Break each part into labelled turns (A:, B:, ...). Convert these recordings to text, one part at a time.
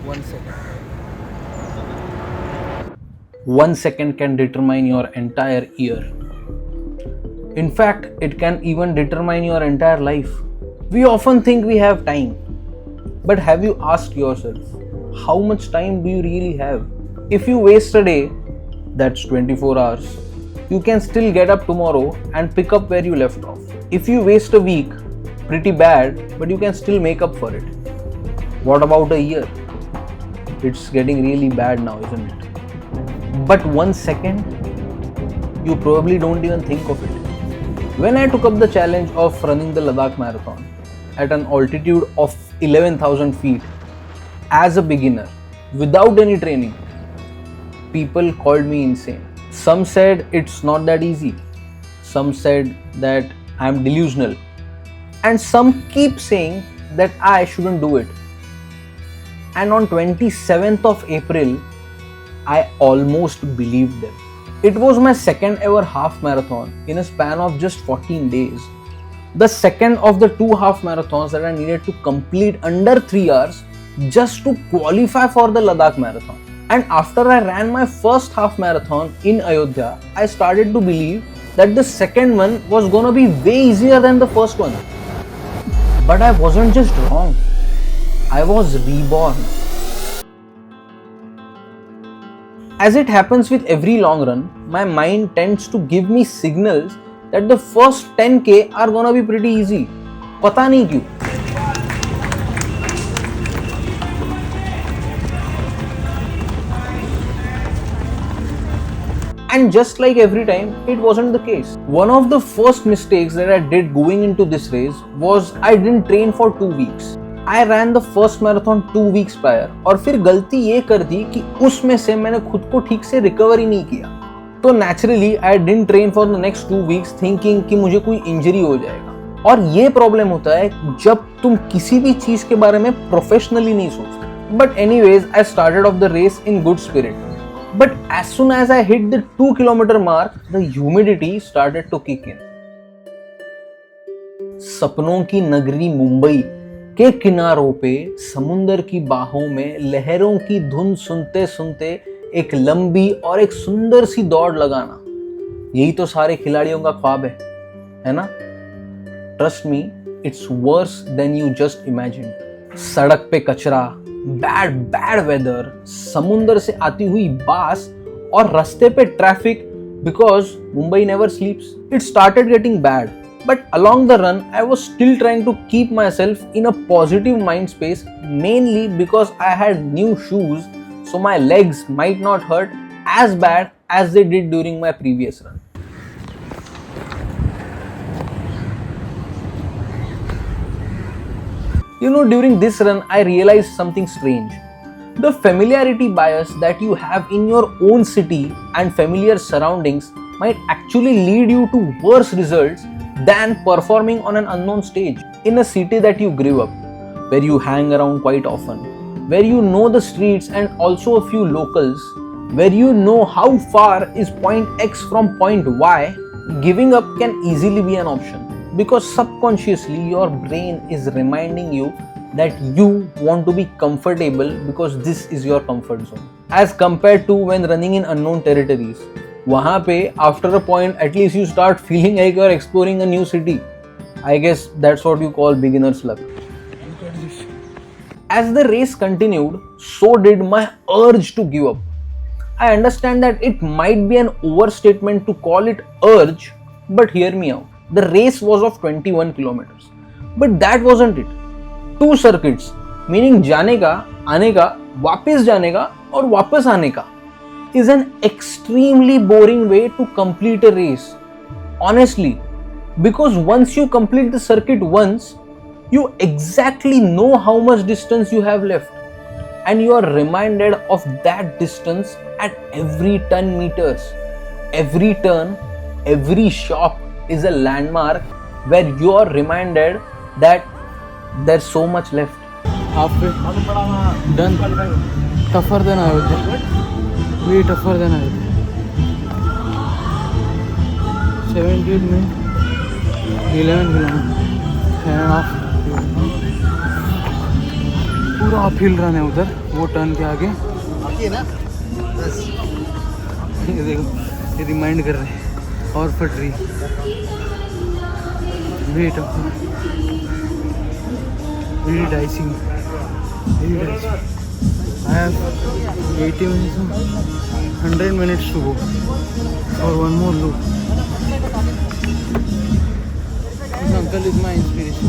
A: 1 second. 1 second can determine your entire year. In fact, it can even determine your entire life. We often think we have time, but have you asked yourself, how much time do you really have? If you waste a day, that's 24 hours. You can still get up tomorrow and pick up where you left off. If you waste a week, pretty bad, but you can still make up for it. What about a year? It's getting really bad now, isn't it? But 1 second, you probably don't even think of it. When I took up the challenge of running the Ladakh Marathon at an altitude of 11,000 feet as a beginner, without any training, people called me insane. Some said it's not that easy. Some said that I'm delusional. And some keep saying that I shouldn't do it. And on 27th of April, I almost believed them. It was my second ever half marathon in a span of just 14 days. The second of the 2 half marathons that I needed to complete under 3 hours just to qualify for the Ladakh marathon. And after I ran my first half marathon in Ayodhya, I started to believe that the second one was gonna be way easier than the first one. But I wasn't just wrong, I was reborn. As it happens with every long run, my mind tends to give me signals that the first 10k are gonna be pretty easy. पता नहीं क्यों. And just like every time, it wasn't the case. One of the first mistakes that I did going into this race was I didn't train for 2 weeks. I ran the first marathon 2 weeks prior और फिर गलती ये कर दी कि उसमें से मैंने खुद को ठीक से रिकवर ही नहीं किया. तो naturally I didn't train for the next 2 weeks thinking कि मुझे कोई इंजरी हो जाएगा. और ये प्रॉब्लम होता है जब तुम किसी भी चीज के बारे में प्रोफेशनली नहीं सोचते. But anyways, I started off the race in good spirit. But as soon as I hit the 2 kilometer mark, the humidity started to kick in. सपनों की नगरी मुंबई के किनारों पे समुंदर की बाहों में लहरों की धुन सुनते सुनते एक लंबी और एक सुंदर सी दौड़ लगाना, यही तो सारे खिलाड़ियों का ख्वाब है ना? Trust me, it's worse than you just imagine. सड़क पे कचरा, बैड वेदर, समुंदर से आती हुई बास और रास्ते पे traffic because Mumbai never स्लीप्स. It started getting bad. But along the run, I was still trying to keep myself in a positive mind space, mainly because I had new shoes, so my legs might not hurt as bad as they did during my previous run. You know, during this run, I realized something strange. The familiarity bias that you have in your own city and familiar surroundings might actually lead you to worse results than performing on an unknown stage in a city that you grew up, where you hang around quite often, where you know the streets and also a few locals, where you know how far is point X from point Y. Giving up can easily be an option because subconsciously your brain is reminding you that you want to be comfortable because this is your comfort zone, as compared to when running in unknown territories. वहाँ पे after a point at least you start feeling like you are exploring a new city. I guess that's what you call beginner's luck. As the race continued, so did my urge to give up. I understand that it might be an overstatement to call it urge, but hear me out. The race was of 21 kilometers. But that wasn't it. 2 circuits, meaning जाने का, आने का, वापस जाने का और वापस आने का, is an extremely boring way to complete a race. Honestly, because once you complete the circuit once, you exactly know how much distance you have left, and you are reminded of that distance at every 10 meters. Every turn, every shop is a landmark where you are reminded that there's so much left.
B: Done. Tougher than Ayodhya. Way tougher than Ayodhya. 17 में 11 kilometre 7.5. पूरा uphill run है उधर वो turn के आगे। ये देखो, ये रिमाइंड कर रहे हैं और tree wait up really dicing, really dicing. I have 80 minutes, 100 minutes to go for one more loop. This uncle is my inspiration.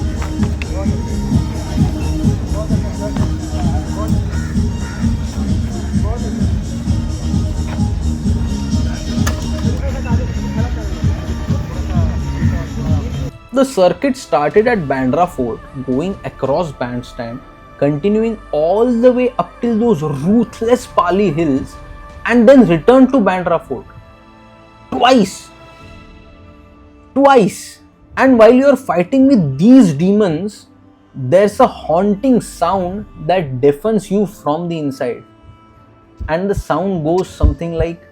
A: The circuit started at Bandra Fort, going across Bandstand, continuing all the way up till those ruthless Pali hills, and then returned to Bandra Fort. Twice! Twice! And while you're fighting with these demons, there's a haunting sound that deafens you from the inside. And the sound goes something like,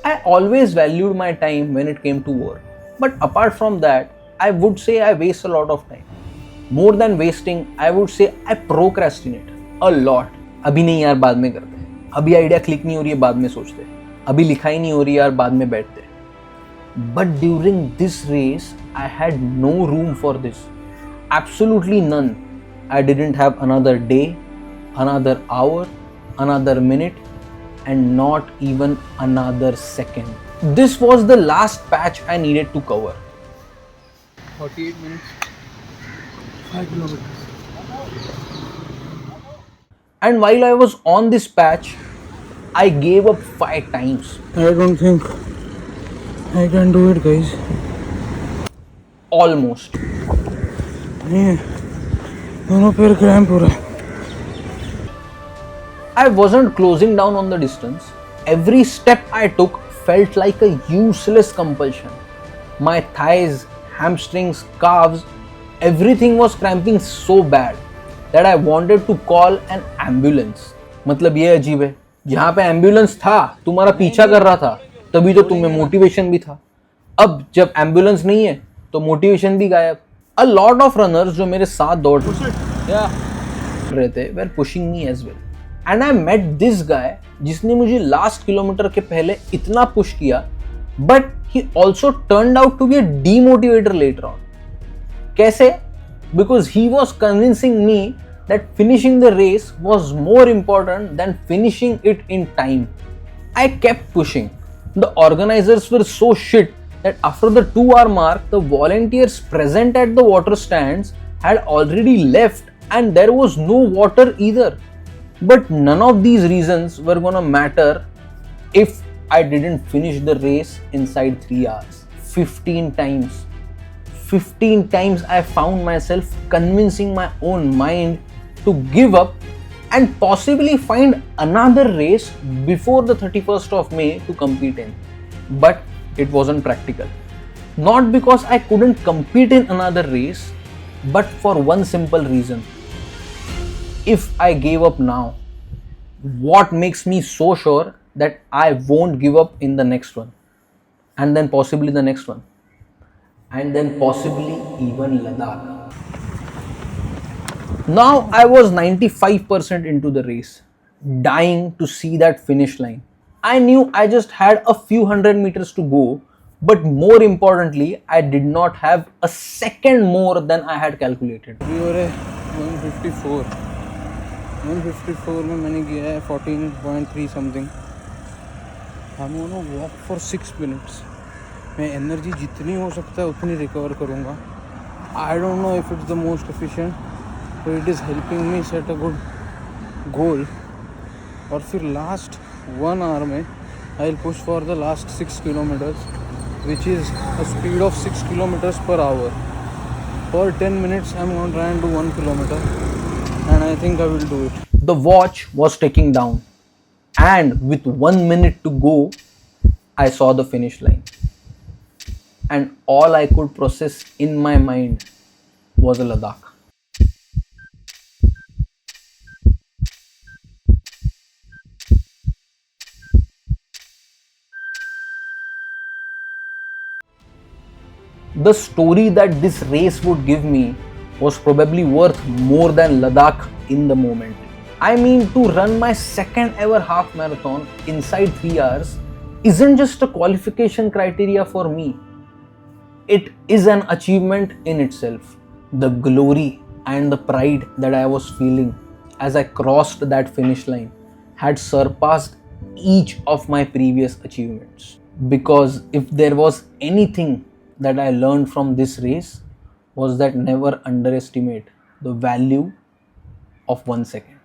A: I always valued my time when it came to work. But apart from that, I would say I waste a lot of time. More than wasting, I would say I procrastinate a lot. अभी नहीं यार, बाद में करते हैं. अभी idea click नहीं हो रही है, बाद में सोचते हैं. अभी लिखाई नहीं हो रही है यार, बाद में बैठते हैं. But during this race, I had no room for this. Absolutely none. I didn't have another day, another hour, another minute, and not even another second. This was the last patch I needed to cover.
B: 48 minutes, 5 kilometers.
A: And while I was on this patch, I gave up 5 times.
B: I don't think I can do it, guys.
A: Almost.
B: नहीं, दोनों पैर cramp हो रहा है.
A: I wasn't closing down on the distance. Every step I took felt like a useless compulsion. My thighs, hamstrings, calves, everything was cramping so bad that I wanted to call an ambulance. मतलब ये अजीब है, जहाँ पे ambulance था तुम्हारा पीछा कर रहा था, तभी तो तुम्हें मोटिवेशन भी था. अब जब एम्बुलेंस नहीं है तो मोटिवेशन भी गायब. A lot of runners जो मेरे साथ दौड़ रहे थे were pushing me as well. And I met this guy जिसने मुझे लास्ट किलोमीटर के पहले इतना पुश किया, but he also turned out to be a demotivator later on. कैसे? Because he was convincing me that finishing the race was more important than finishing it in time. I kept pushing. The organizers were so shit that after the 2-hour mark, the volunteers present at the water stands had already left and there was no water either. But none of these reasons were gonna matter if I didn't finish the race inside 3 hours. 15 times. 15 times I found myself convincing my own mind to give up and possibly find another race before the 31st of May to compete in. But it wasn't practical. Not because I couldn't compete in another race, but for one simple reason. If I gave up now, what makes me so sure that I won't give up in the next one? And then possibly the next one. And then possibly even Ladakh. Now I was 95% into the race, dying to see that finish line. I knew I just had a few hundred meters to go, but more importantly, I did not have a second more than I had calculated.
B: We were 154. 154 में मैंने किया है 14.3 something. I'm gonna walk for 6 minutes. मैं energy जितनी हो सकता है उतनी रिकवर करूँगा. I don't know if it's the most efficient, but it is helping me set a good goal. और फिर लास्ट 1 hour में I'll push for the last 6 kilometers, which is a speed of 6 kilometers per hour. For 10 minutes I'm gonna try and do 1 kilometer, and I think I will do it.
A: The watch was ticking down, and with 1 minute to go, I saw the finish line. And all I could process in my mind was a Ladakh. The story that this race would give me was probably worth more than Ladakh in the moment. I mean, to run my second ever half marathon inside 3 hours isn't just a qualification criteria for me, it is an achievement in itself. The glory and the pride that I was feeling as I crossed that finish line had surpassed each of my previous achievements. Because if there was anything that I learned from this race, was that never underestimate the value of 1 second.